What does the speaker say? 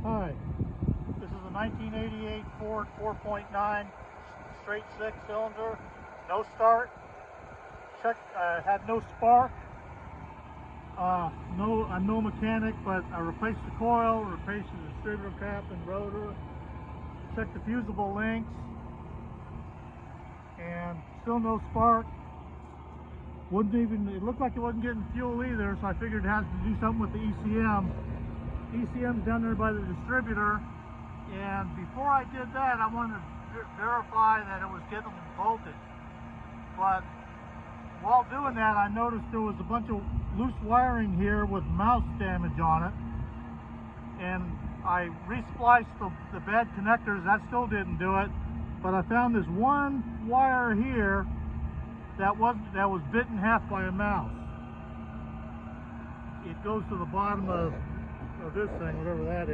Hi, this is a 1988 Ford 4.9 straight six cylinder, no start, had no spark, I'm no mechanic, but I replaced the coil, replaced the distributor cap and rotor, checked the fusible links, and still no spark. It looked like it wasn't getting fuel either, so I figured it has to do something with the ECM. ECM's down there by the distributor, and before I did that, I wanted to verify that it was getting voltage. But while doing that, I noticed there was a bunch of loose wiring here with mouse damage on it, and I re-spliced the bad connectors. That still didn't do it, but I found this one wire here that was bit in half by a mouse. It goes to the bottom of this thing, whatever that is.